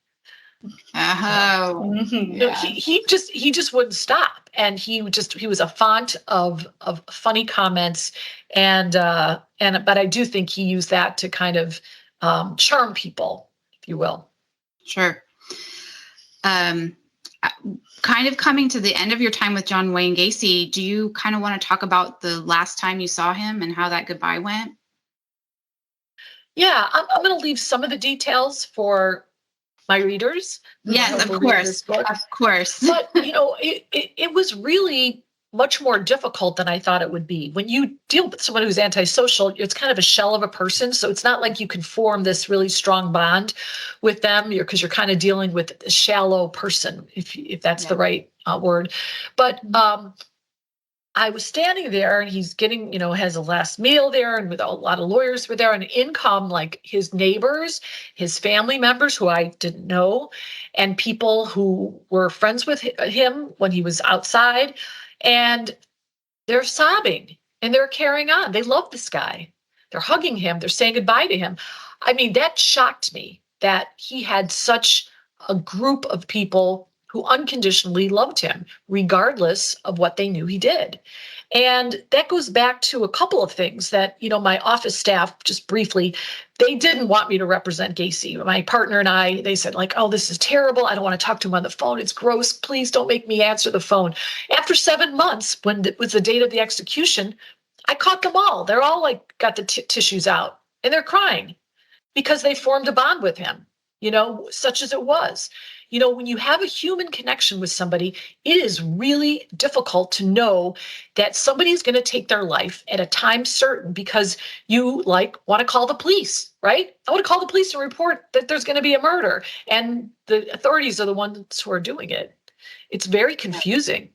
Oh, yeah. He just wouldn't stop. And he was a font of funny comments. But I do think he used that to kind of charm people, if you will. Sure. Kind of coming to the end of your time with John Wayne Gacy, do you kind of want to talk about the last time you saw him and how that goodbye went? Yeah, I'm going to leave some of the details for my readers. Yes, of course. Of course. But, it was really much more difficult than I thought it would be. When you deal with someone who's antisocial, it's kind of a shell of a person. So it's not like you can form this really strong bond with them because you're kind of dealing with a shallow person, if that's the right word. But I was standing there and he's getting, has a last meal there, and with a lot of lawyers were there, and in come like his neighbors, his family members who I didn't know, and people who were friends with him when he was outside. And they're sobbing. and they're carrying on. They love this guy. They're hugging him. They're saying goodbye to him. I mean, that shocked me that he had such a group of people who unconditionally loved him, regardless of what they knew he did. And that goes back to a couple of things that, my office staff, just briefly, they didn't want me to represent Gacy. My partner and I, they said like, oh, this is terrible. I don't want to talk to him on the phone. It's gross. Please don't make me answer the phone. After 7 months, when it was the date of the execution, I caught them all. They're all like got the tissues out and they're crying because they formed a bond with him, such as it was. When you have a human connection with somebody, it is really difficult to know that somebody is going to take their life at a time certain because you want to call the police, right? I want to call the police and report that there's going to be a murder and the authorities are the ones who are doing it. It's very confusing.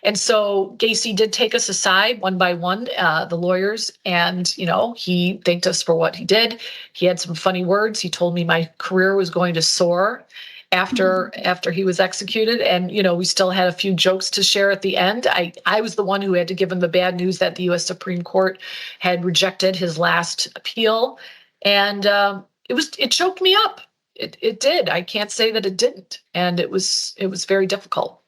And so Gacy did take us aside one by one, the lawyers, and, he thanked us for what he did. He had some funny words. He told me my career was going to soar after he was executed. And, we still had a few jokes to share at the end. I was the one who had to give him the bad news that the U.S. Supreme Court had rejected his last appeal. And it choked me up. It did. I can't say that it didn't. And it was very difficult.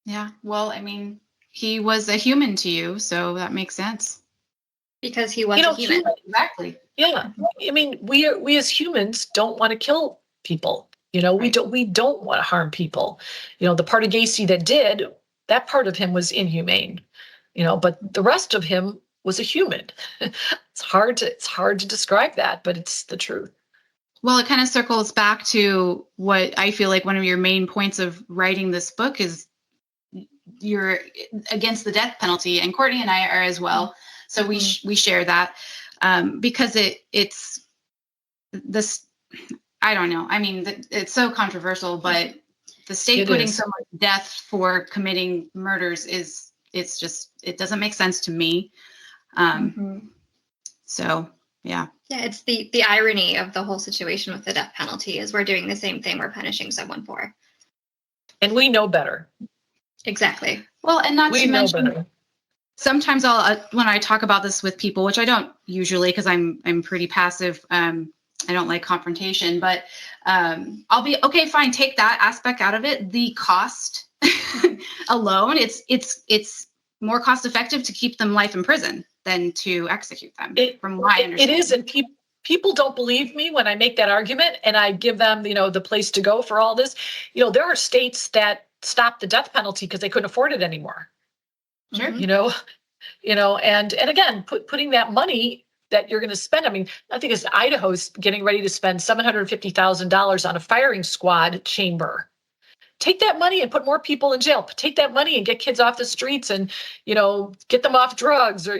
Yeah. Well, I mean, he was a human to you, so that makes sense. Because he was a human. Exactly. Yeah. I mean, we as humans don't want to kill people. Right. We don't want to harm people. The part of Gacy that did, that part of him was inhumane. But the rest of him was a human. It's hard to describe that, but it's the truth. Well, it kind of circles back to what I feel like one of your main points of writing this book is you're against the death penalty, and Courtney and I are as well. So we share that because it's this. I don't know. I mean, it's so controversial, but the state putting so much death for committing murders it doesn't make sense to me. So yeah. Yeah, it's the irony of the whole situation with the death penalty is we're doing the same thing we're punishing someone for. And we know better. Exactly. Well, and not to mention, sometimes I'll when I talk about this with people, which I don't usually because I'm pretty passive. I don't like confrontation, but I'll be okay. Fine, take that aspect out of it. The cost alone, it's more cost effective to keep them life in prison than to execute them. From what I understand, it is, and people don't believe me when I make that argument, and I give them the place to go for all this. There are states that stopped the death penalty because they couldn't afford it anymore. Sure. And again, putting that money that you're going to spend. I mean, I think it's Idaho's getting ready to spend $750,000 on a firing squad chamber. Take that money and put more people in jail. Take that money and get kids off the streets and, get them off drugs or,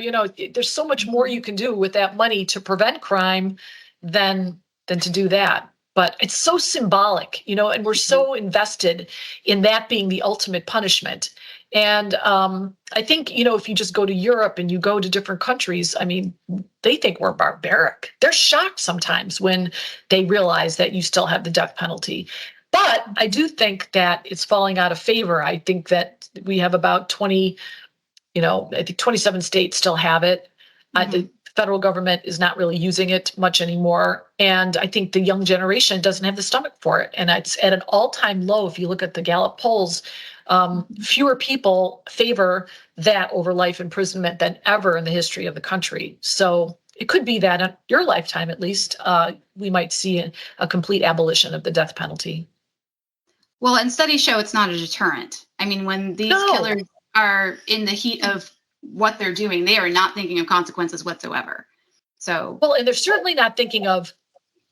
there's so much more you can do with that money to prevent crime than to do that. But it's so symbolic, and we're so invested in that being the ultimate punishment. And I think, if you just go to Europe and you go to different countries, I mean, they think we're barbaric. They're shocked sometimes when they realize that you still have the death penalty. But I do think that it's falling out of favor. I think that we have about 20, I think 27 states still have it. The federal government is not really using it much anymore. And I think the young generation doesn't have the stomach for it. And it's at an all-time low. If you look at the Gallup polls, fewer people favor that over life imprisonment than ever in the history of the country. So it could be that in your lifetime, at least, we might see a complete abolition of the death penalty. Well, and studies show it's not a deterrent. I mean, when these killers are in the heat of what they're doing, they are not thinking of consequences whatsoever. So, well, and they're certainly not thinking of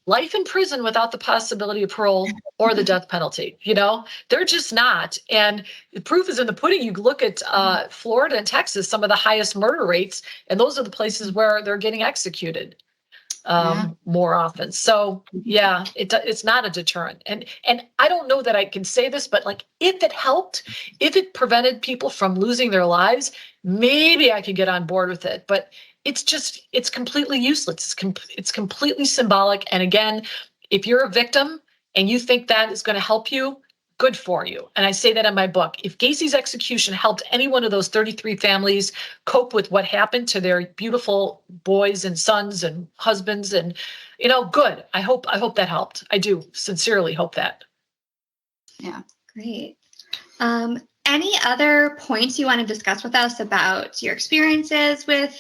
life in prison without the possibility of parole or the death penalty. They're just not. And the proof is in the pudding. You look at Florida and Texas, some of the highest murder rates, and those are the places where they're getting executed more often. So yeah, it's not a deterrent. And I don't know that I can say this, but if it helped, if it prevented people from losing their lives, maybe I could get on board with it. But it's completely useless. It's completely symbolic. And again, if you're a victim and you think that is going to help you, good for you. And I say that in my book. If Gacy's execution helped any one of those 33 families cope with what happened to their beautiful boys and sons and husbands, and good. I hope that helped. I do sincerely hope that. Yeah. Great. Any other points you want to discuss with us about your experiences with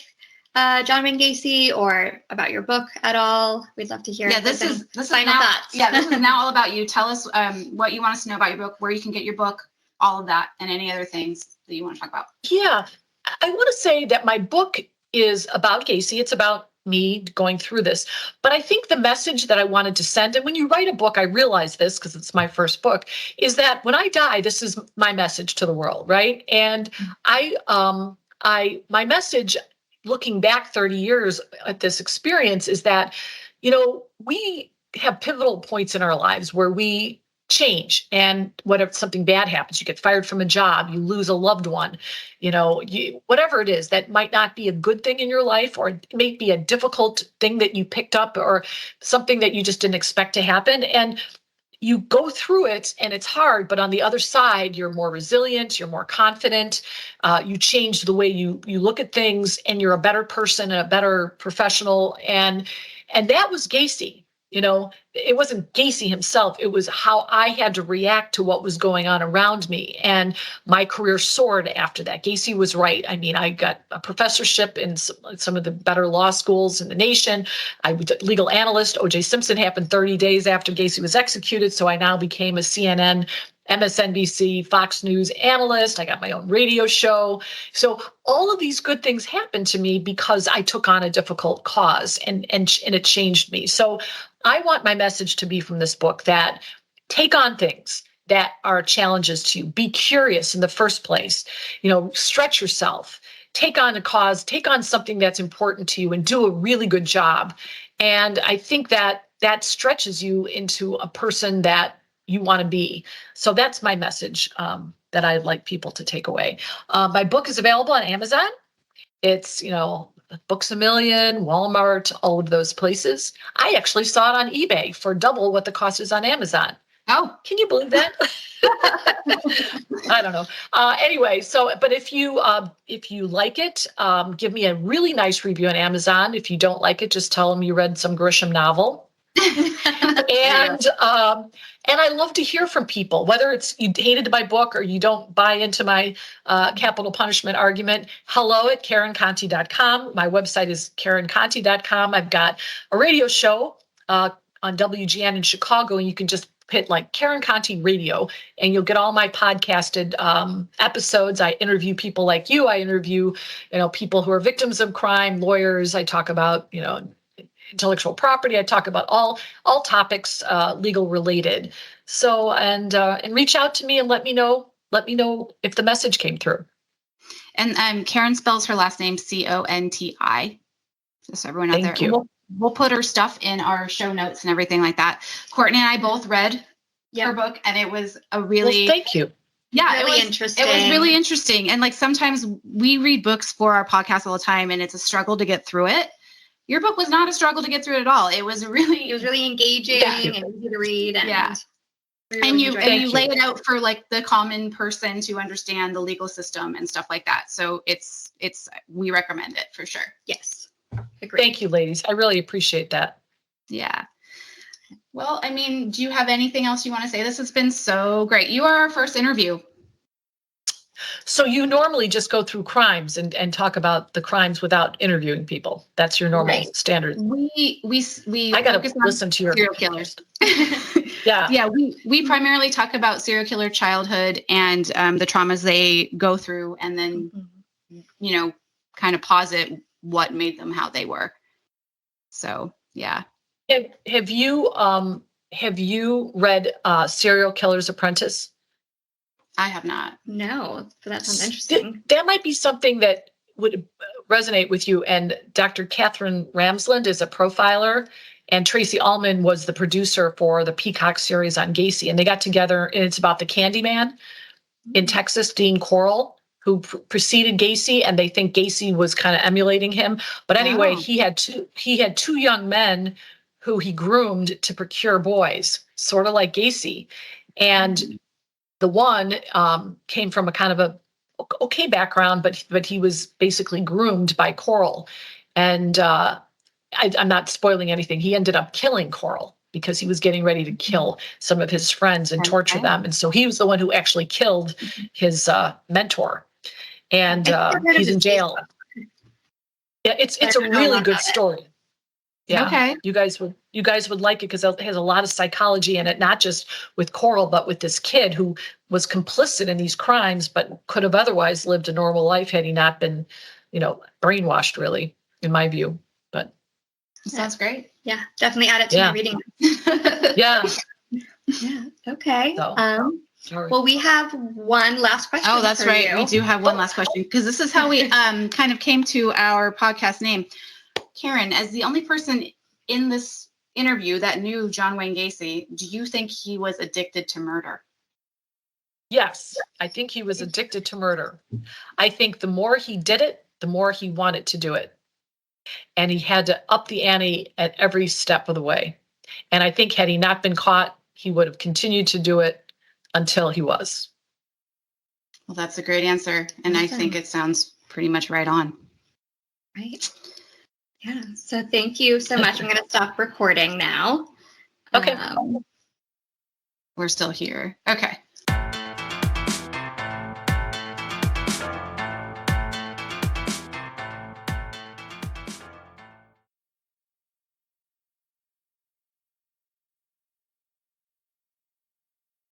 John Wayne Gacy, or about your book at all? We'd love to hear. Yeah, this is final now, thoughts. Yeah, this is now all about you. Tell us what you want us to know about your book, where you can get your book, all of that, and any other things that you want to talk about. Yeah, I want to say that my book is about Gacy. It's about me going through this. But I think the message that I wanted to send, and when you write a book, I realize this because it's my first book, is that when I die, this is my message to the world, right? And my message, looking back 30 years at this experience, is that, we have pivotal points in our lives where we change, and whatever, something bad happens, you get fired from a job, you lose a loved one, whatever it is that might not be a good thing in your life, or it may be a difficult thing that you picked up, or something that you just didn't expect to happen. And you go through it and it's hard, but on the other side, you're more resilient, you're more confident, you change the way you look at things, and you're a better person and a better professional. And that was Gacy. It wasn't Gacy himself. It was how I had to react to what was going on around me. And my career soared after that. Gacy was right. I mean, I got a professorship in some of the better law schools in the nation. I was a legal analyst. O.J. Simpson happened 30 days after Gacy was executed. So I now became a CNN, MSNBC, Fox News analyst. I got my own radio show. So all of these good things happened to me because I took on a difficult cause, and it changed me. So I want my message to be from this book that take on things that are challenges to you. Be curious in the first place. Stretch yourself. Take on a cause. Take on something that's important to you, and do a really good job. And I think that stretches you into a person that you want to be. So that's my message that I'd like people to take away. My book is available on Amazon. It's, Books A Million, Walmart, all of those places. I actually saw it on eBay for double what the cost is on Amazon. Oh, can you believe that? I don't know. Anyway, but if you like it, give me a really nice review on Amazon. If you don't like it, just tell them you read some Grisham novel. And I love to hear from people, whether it's you hated my book or you don't buy into my capital punishment argument. hello@KarenConti.com. My website is KarenConti.com. I've got a radio show on WGN in Chicago, and you can just hit like Karen Conti Radio, and you'll get all my podcasted episodes. I interview people like you. I interview, people who are victims of crime, lawyers. I talk about, intellectual property. I talk about all topics legal related. So and reach out to me and let me know if the message came through. And Karen spells her last name Conti. Just so everyone out Thank there. You. We'll put her stuff in our show notes and everything like that. Courtney and I both read her book, and it was a really thank you. Yeah, really interesting. It was really interesting. And like sometimes we read books for our podcast all the time, and it's a struggle to get through it. Your book was not a struggle to get through it at all. It was really engaging and easy to read. And really you lay it out for like the common person to understand the legal system and stuff like that. So we recommend it for sure. Yes. Agreed. Thank you, ladies. I really appreciate that. Yeah. Well, I mean, do you have anything else you want to say? This has been so great. You are our first interview. So you normally just go through crimes and talk about the crimes without interviewing people. That's your normal standard. We I got to listen to your serial killers. Yeah. We primarily talk about serial killer childhood and the traumas they go through, and then kind of posit what made them how they were. So yeah. Have you read Serial Killer's Apprentice? I have not. No, but that sounds interesting. That might be something that would resonate with you. And Dr. Catherine Ramsland is a profiler, and Tracy Ullman was the producer for the Peacock series on Gacy. And they got together, and it's about the Candyman in Texas, Dean Corll, who preceded Gacy, and they think Gacy was kind of emulating him. But anyway, he had two young men who he groomed to procure boys, sort of like Gacy. And The one came from a kind of a okay background, but he was basically groomed by Coral. And I'm not spoiling anything. He ended up killing Coral because he was getting ready to kill some of his friends and torture them. And so he was the one who actually killed his mentor. And he's in jail. Yeah, it's a really good story. Yeah. Okay. You guys would like it because it has a lot of psychology in it, not just with Coral, but with this kid who was complicit in these crimes, but could have otherwise lived a normal life had he not been, brainwashed, really, in my view. But sounds great. Yeah, definitely add it to my reading. Yeah. Yeah. Okay. So, well, we have one last question. Oh, that's right. You. We do have one last question because this is how we kind of came to our podcast name. Karen, as the only person in this interview that knew John Wayne Gacy, do you think he was addicted to murder? Yes, I think he was addicted to murder. I think the more he did it, the more he wanted to do it. And he had to up the ante at every step of the way. And I think had he not been caught, he would have continued to do it until he was. Well, that's a great answer. And I think it sounds pretty much right on. Right. Yeah. So thank you so much. I'm going to stop recording now. Okay. We're still here. Okay.